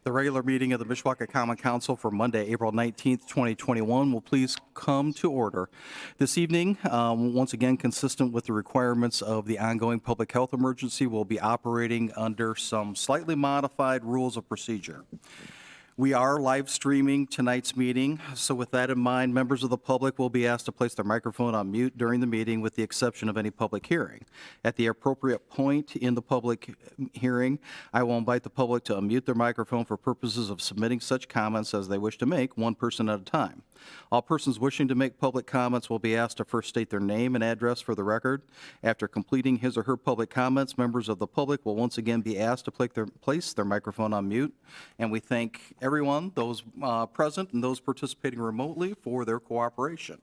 The regular meeting of the Mishawaka Common Council for Monday, April 19th, 2021 will please come to order. This evening, once again, consistent with the requirements of the ongoing public health emergency, we'll be operating under some slightly modified rules of procedure. We are live streaming tonight's meeting, so with that in mind, members of the public will be asked to place their microphone on mute during the meeting with the exception of any public hearing. At the appropriate point in the public hearing, I will invite the public to unmute their microphone for purposes of submitting such comments as they wish to make, one person at a time. All persons wishing to make public comments will be asked to first state their name and address for the record. After completing his or her public comments, members of the public will once again be asked to place their microphone on mute, and we thank everyone, those present and those participating remotely, for their cooperation.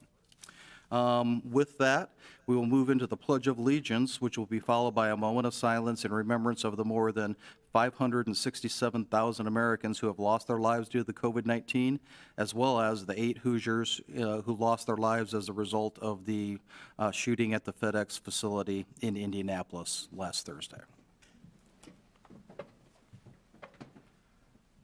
With that, we will move into the Pledge of Allegiance, which will be followed by a moment of silence in remembrance of the more than 567,000 Americans who have lost their lives due to the COVID-19, as well as the 8 Hoosiers who lost their lives as a result of the shooting at the FedEx facility in Indianapolis last Thursday.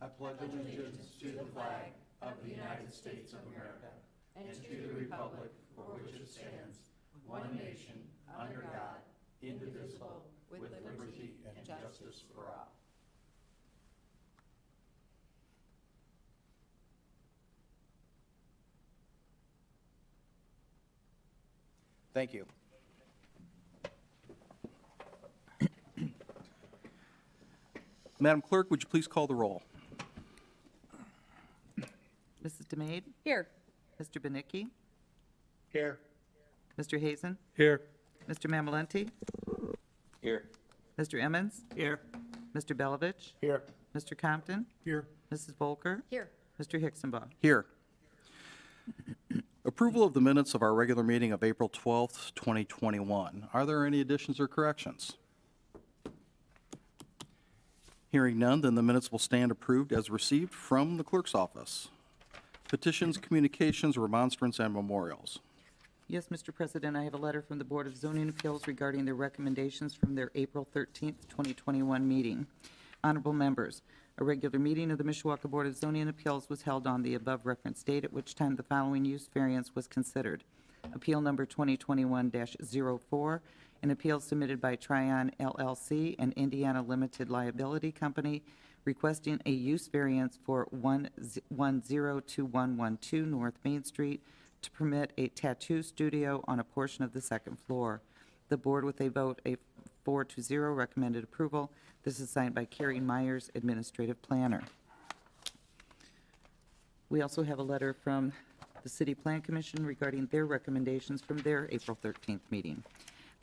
I pledge allegiance to the flag of the United States of America and to the republic for which it stands, one nation, under God, indivisible, with liberty and justice for all. Thank you. Madam Clerk, would you please call the roll? Mrs. DeMade? Here. Mr. Benicki? Here. Mr. Hazen? Here. Mr. Mamalenti? Here. Mr. Emmons? Here. Mr. Belovich? Here. Mr. Compton? Here. Mrs. Volker? Here. Mr. Hicksonbaugh? Here. Approval of the minutes of our regular meeting of April 12th, 2021. Are there any additions or corrections? Hearing none, then the minutes will stand approved as received from the clerk's office. Petitions, communications, remonstrance, and memorials. Yes, Mr. President, I have a letter from the Board of Zoning Appeals regarding their recommendations from their April 13th, 2021 meeting. Honorable members, a regular meeting of the Mishawaka Board of Zoning Appeals was held on the above referenced date, at which time the following use variance was considered. Appeal number 2021-04, an appeal submitted by Tryon LLC and Indiana Limited Liability Company, requesting a use variance for 1102112 North Main Street to permit a tattoo studio on a portion of the second floor. The board, with a vote of 4-0, recommended approval. This is signed by Carrie Myers, Administrative Planner. We also have a letter from the City Plan Commission regarding their recommendations from their April 13th meeting.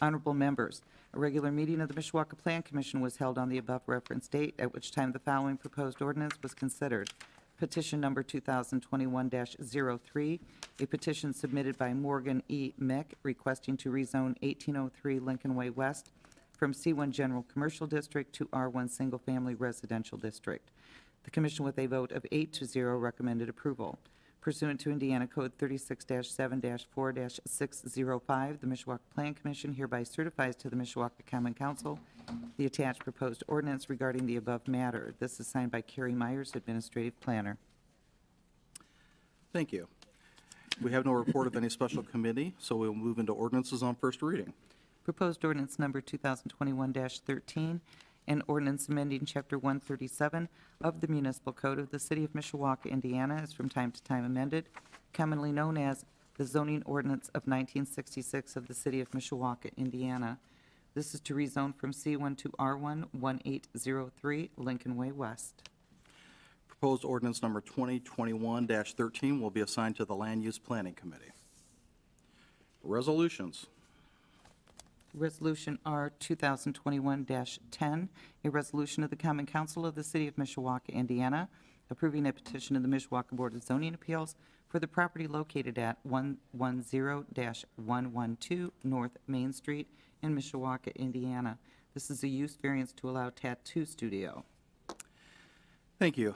Honorable members, a regular meeting of the Mishawaka Plan Commission was held on the above referenced date, at which time the following proposed ordinance was considered. Petition number 2021-03, a petition submitted by Morgan E. Mick requesting to rezone 1803 Lincoln Way West from C1 General Commercial District to R1 Single Family Residential District. The commission, with a vote of 8-0, recommended approval. Pursuant to Indiana Code 36-7-4-605, the Mishawaka Plan Commission hereby certifies to the Mishawaka Common Council the attached proposed ordinance regarding the above matter. This is signed by Carrie Myers, Administrative Planner. Thank you. We have no report of any special committee, so we will move into ordinances on first reading. Proposed ordinance number 2021-13, an ordinance amending Chapter 137 of the Municipal Code of the City of Mishawaka, Indiana, is from time to time amended, commonly known as the Zoning Ordinance of 1966 of the City of Mishawaka, Indiana. This is to rezone from C1 to R1, 1803 Lincoln Way West. Proposed ordinance number 2021-13 will be assigned to the Land Use Planning Committee. Resolutions. Resolution R 2021-10, a resolution of the Common Council of the City of Mishawaka, Indiana, approving a petition of the Mishawaka Board of Zoning Appeals for the property located at 110-112 North Main Street in Mishawaka, Indiana. This is a use variance to allow tattoo studio. Thank you.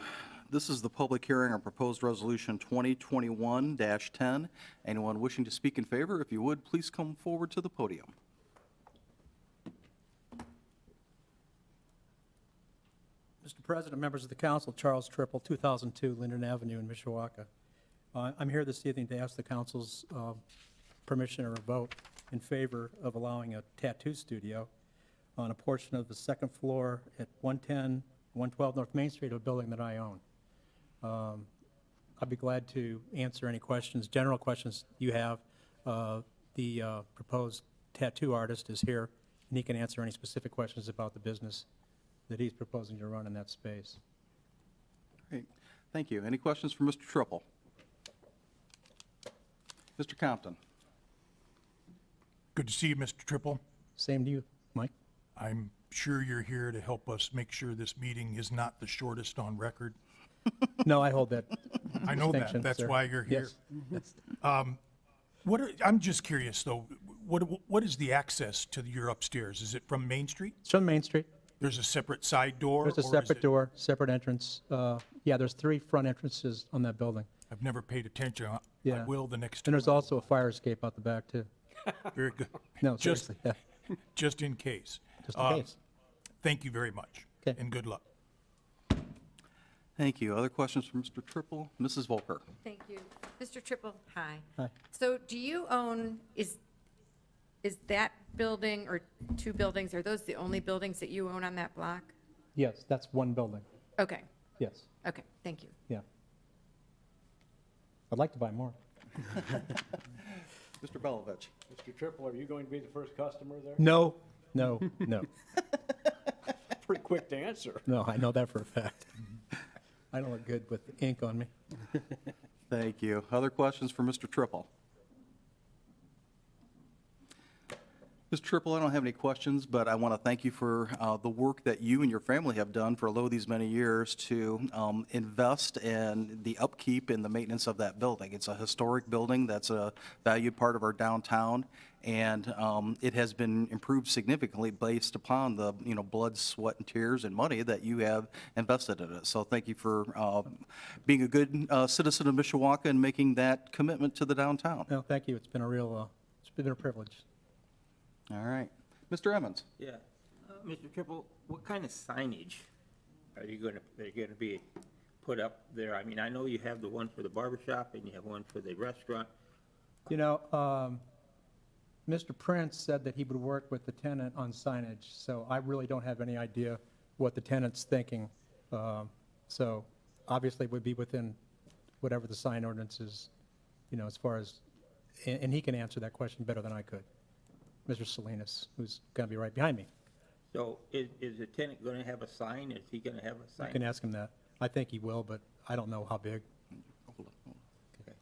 This is the public hearing on proposed resolution 2021-10. Anyone wishing to speak in favor, if you would, please come forward to the podium. Mr. President, members of the council, Charles Triple, 2002 Linden Avenue in Mishawaka. I'm here this evening to ask the council's permission or a vote in favor of allowing a tattoo studio on a portion of the second floor at 110, 112 North Main Street, a building that I own. I'd be glad to answer any questions, general questions you have. The proposed tattoo artist is here, and he can answer any specific questions about the business that he's proposing to run in that space. Great. Thank you. Any questions for Mr. Triple? Mr. Compton? Good to see you, Mr. Triple. Same to you, Mike. I'm sure you're here to help us make sure this meeting is not the shortest on record. No, I hold that I know that. distinction, That's sir. why you're here. Yes. I'm just curious, though, what is the access to your upstairs? Is it from Main Street? It's on Main Street. There's a separate side door? There's a or is separate it- door, separate entrance. Yeah, there's 3 front entrances on that building. I've never paid attention. I Yeah. will the next And time. there's also a fire escape out the back, too. Very good. No, Just- seriously, yeah, Just in case. just in case. Thank you very much. 'Kay. And good luck. Thank you. Other questions for Mr. Triple? Mrs. Volker? Thank you. Mr. Triple, hi. Hi. So do you own, is that building or 2 buildings, are those the only buildings that you own on that block? Yes, that's one building. Okay, Yes, okay, thank you. yeah. I'd like to buy more. Mr. Belovich? Mr. Triple, are you going to be the first customer there? No, no, no, Pretty quick to answer. no, I know that for a fact. I don't look good with ink on me. Thank you. Other questions for Mr. Triple? Mr. Triple, I don't have any questions, but I want to thank you for the work that you and your family have done for lo these many years to invest in the upkeep and the maintenance of that building. It's a historic building that's a valued part of our downtown, and it has been improved significantly based upon the, blood, sweat, and tears and money that you have invested in it. So thank you for being a good citizen of Mishawaka and making that commitment to the downtown. No, thank you. It's been a real, it's been a privilege. All right. Mr. Emmons? Yeah. Mr. Triple, what kind of signage are you going to be put up there? I mean, I know you have the one for the barber shop and you have one for the restaurant. Mr. Prince said that he would work with the tenant on signage, so I really don't have any idea what the tenant's thinking. So obviously it would be within whatever the sign ordinance is, as far as, and he can answer that question better than I could. Mr. Salinas, who's going to be right behind me. So is the tenant going to have a sign? Is he going to have a sign? I can ask him that. I think he will, but I don't know how big. Okay.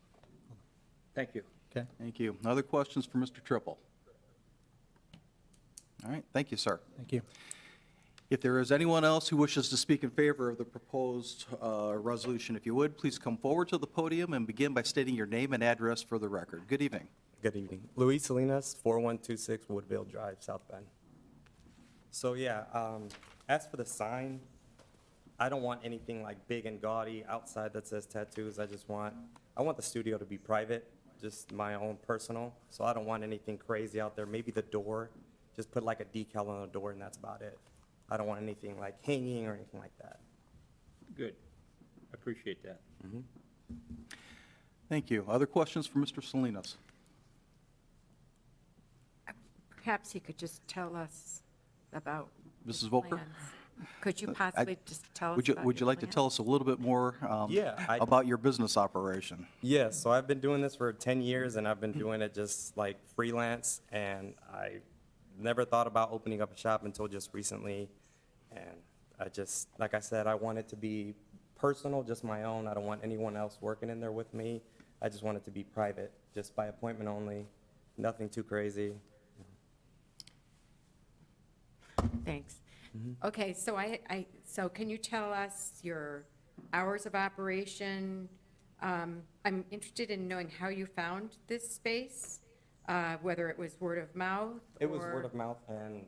Thank you. Okay? Thank you. Other questions for Mr. Triple? All right, thank you, sir. Thank you. If there is anyone else who wishes to speak in favor of the proposed resolution, if you would, please come forward to the podium and begin by stating your name and address for the record. Good evening. Good evening. Luis Salinas, 4126 Woodville Drive, South Bend. So yeah, as for the sign, I don't want anything like big and gaudy outside that says tattoos. I want the studio to be private, just my own personal. So I don't want anything crazy out there. Maybe the door, just put like a decal on the door and that's about it. I don't want anything like hanging or anything like that. Good. I appreciate that. Thank you. Other questions for Mr. Salinas? Perhaps you could just tell us about Mrs. your Volker? plans. Could you possibly just tell us Would you, about would you your like to plans? tell us a little bit more Yeah, about your business operation? Yeah, so I've been doing this for 10 years, and I've been doing it just like freelance, and I never thought about opening up a shop until just recently. And I just, like I said, I want it to be personal, just my own. I don't want anyone else working in there with me. I just want it to be private, just by appointment only, nothing too crazy. Thanks. Okay, so so can you tell us your hours of operation? I'm interested in knowing how you found this space, whether it was word of mouth It was or- word of mouth, and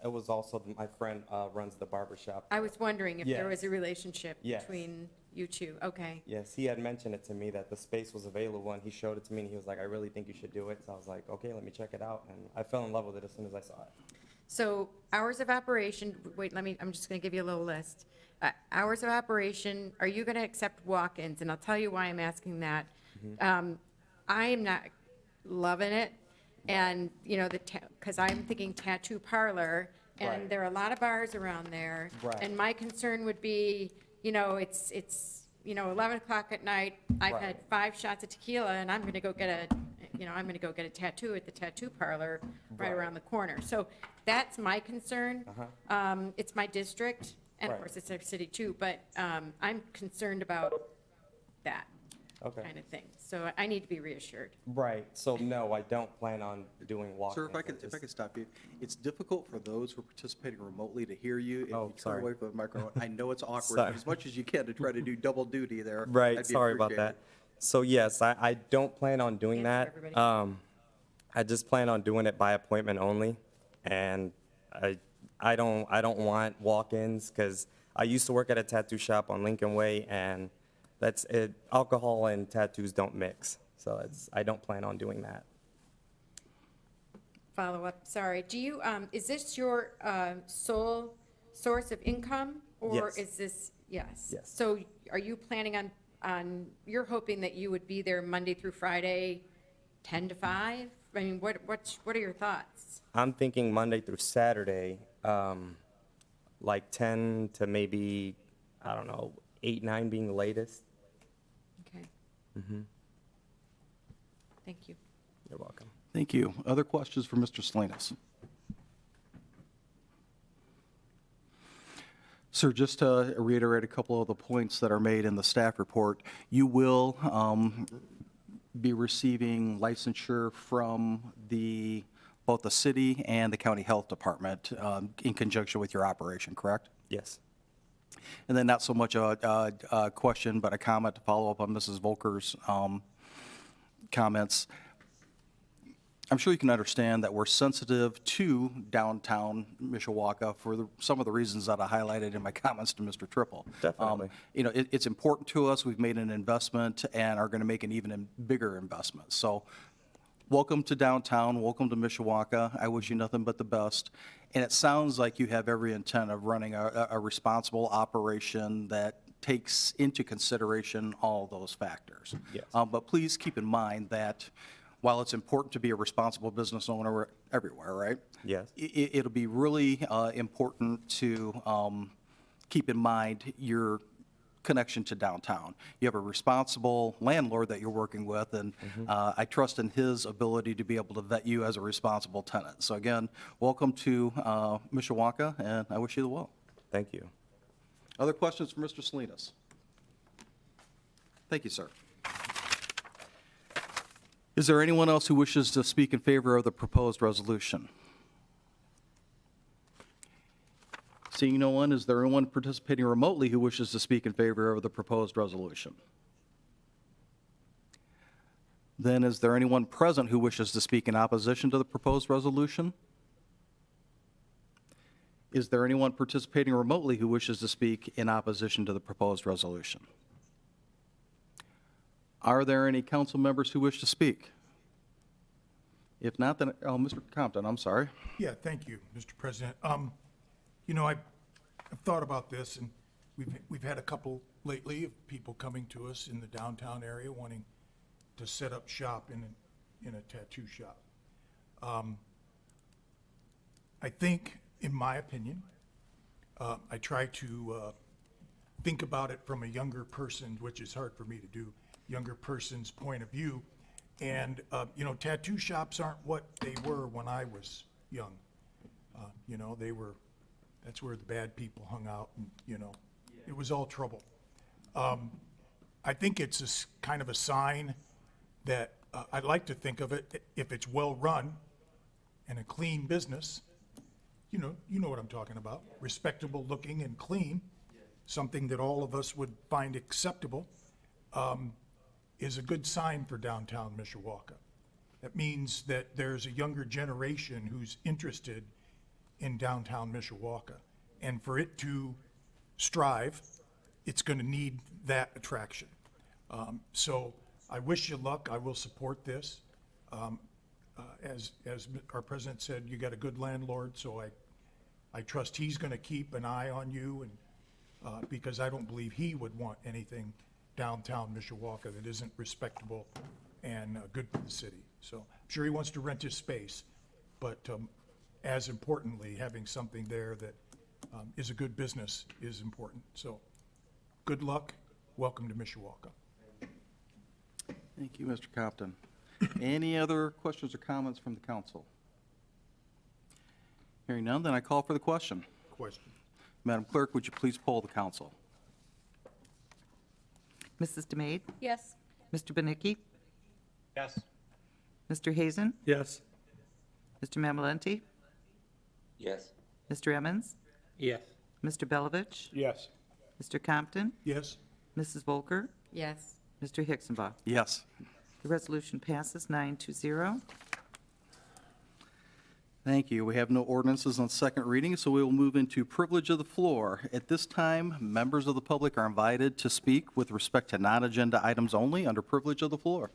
it was also my friend runs the barber shop. I was wondering if there was Yes. a relationship Yes. between you two. Okay, Yes, he had mentioned it to me that the space was available, and he showed it to me, and he was like, I really think you should do it. So I was like, okay, let me check it out. And I fell in love with it as soon as I saw it. So hours of operation, wait, I'm just going to give you a little list. Hours of operation, are you going to accept walk-ins? And I'll tell you why I'm asking that. I am not loving it, and, you know, because I'm thinking tattoo parlor, and Right. there are a lot of bars around there. Right. And my concern would be, you know, it's 11 o'clock at night, I've Right. had 5 shots of tequila, and I'm going to go get a tattoo at the tattoo parlor right Right. around the corner. So that's my concern. It's my district, and of Right. course, it's our city too, but I'm concerned about that Okay. kind of thing. So I need to be reassured. Right, so no, I don't plan on doing walk-ins. Sir, if I could stop you, it's difficult for those who are participating remotely to hear you. If Oh, you turn sorry. away from the microphone, I know it's awkward, Sorry. but as much as you can to try to do double duty there. Right, that'd be sorry about appreciated. that. So yes, I don't plan on doing Answer that. everybody. I just plan on doing it by appointment only, and I don't want walk-ins, because I used to work at a tattoo shop on Lincoln Way, and that's it, alcohol and tattoos don't mix, so I don't plan on doing that. Follow-up, sorry. Do you, is this your sole source of income? Or Yes. is this, yes? Yes. So are you planning on, you're hoping that you would be there Monday through Friday, 10 to 5? I mean, what are your thoughts? I'm thinking Monday through Saturday, like 10 to maybe, I don't know, 8, 9 being the latest. Okay. Thank you. You're welcome. Thank you. Other questions for Mr. Salinas? Sir, just to reiterate a couple of the points that are made in the staff report, you will be receiving licensure from both the city and the county health department in conjunction with your operation, correct? Yes. And then not so much a question, but a comment to follow up on Mrs. Volker's comments. I'm sure you can understand that we're sensitive to downtown Mishawaka for some of the reasons that I highlighted in my comments to Mr. Triple. Definitely. You know, it's important to us. We've made an investment and are going to make an even bigger investment. So welcome to downtown, welcome to Mishawaka. I wish you nothing but the best. And it sounds like you have every intent of running a responsible operation that takes into consideration all those factors. Yes. But please keep in mind that while it's important to be a responsible business owner everywhere, right? Yes. It'll be really important to keep in mind your connection to downtown. You have a responsible landlord that you're working with, and I trust in his ability to be able to vet you as a responsible tenant. So again, welcome to Mishawaka, and I wish you the well. Thank you. Other questions for Mr. Salinas? Thank you, sir. Is there anyone else who wishes to speak in favor of the proposed resolution? Seeing no one, is there anyone participating remotely who wishes to speak in favor of the proposed resolution? Then is there anyone present who wishes to speak in opposition to the proposed resolution? Is there anyone participating remotely who wishes to speak in opposition to the proposed resolution? Are there any council members who wish to speak? If not, then, oh, Mr. Compton, I'm sorry. Yeah, thank you, Mr. President. You know, I've thought about this, and we've had a couple lately of people coming to us in the downtown area wanting to set up shop in a tattoo shop. I think, in my opinion, I try to think about it from a younger person, which is hard for me to do, younger person's point of view. And, you know, tattoo shops aren't what they were when I was young. You know, that's where the bad people hung out, and, you know, it was all trouble. I think it's kind of a sign that, I'd like to think of it, if it's well-run and a clean business, you know what I'm talking about, respectable looking and clean, something that all of us would find acceptable, is a good sign for downtown Mishawaka. That means that there's a younger generation who's interested in downtown Mishawaka. And for it to strive, it's going to need that attraction. So I wish you luck. I will support this. As our president said, you got a good landlord, so I trust he's going to keep an eye on you, and, because I don't believe he would want anything downtown Mishawaka that isn't respectable and good for the city. So I'm sure he wants to rent his space, but as importantly, having something there that is a good business is important. So good luck. Welcome to Mishawaka. Thank you, Mr. Compton. Any other questions or comments from the council? Hearing none, then I call for the question. Question. Madam Clerk, would you please poll the council? Mrs. DeMade? Yes. Mr. Benicki? Yes. Mr. Hazen? Yes. Mr. Mamalenti? Yes. Mr. Emmons? Yes. Mr. Belovich? Yes. Mr. Compton? Yes? Mrs. Volker? Yes. Mr. Hicksonbaugh? Yes. The resolution passes 9-0. Thank you. We have no ordinances on second reading, so we will move into privilege of the floor. At this time, members of the public are invited to speak with respect to non-agenda items only under privilege of the floor.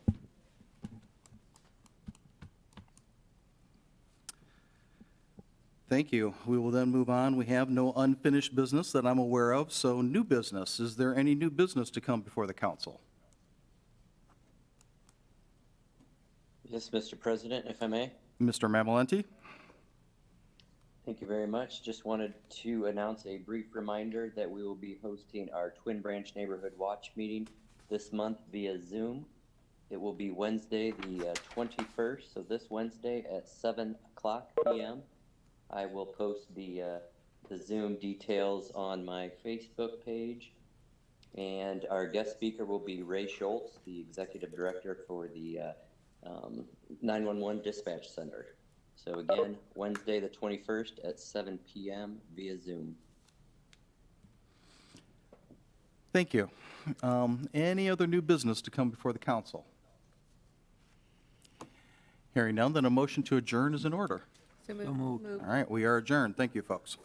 Thank you. We will then move on. We have no unfinished business that I'm aware of, so new business. Is there any new business to come before the council? Yes, Mr. President, if I may. Mr. Mamalenti? Thank you very much. Just wanted to announce a brief reminder that we will be hosting our Twin Branch Neighborhood Watch meeting this month via Zoom. It will be Wednesday, the 21st, so this Wednesday at 7 o'clock p.m. I will post the Zoom details on my Facebook page. And our guest speaker will be Ray Schultz, the Executive Director for the 911 Dispatch Center. So again, Wednesday, the 21st at 7 p.m. via Zoom. Thank you. Any other new business to come before the council? Hearing none, then a motion to adjourn is in order. So moved. All right, we are adjourned. Thank you, folks.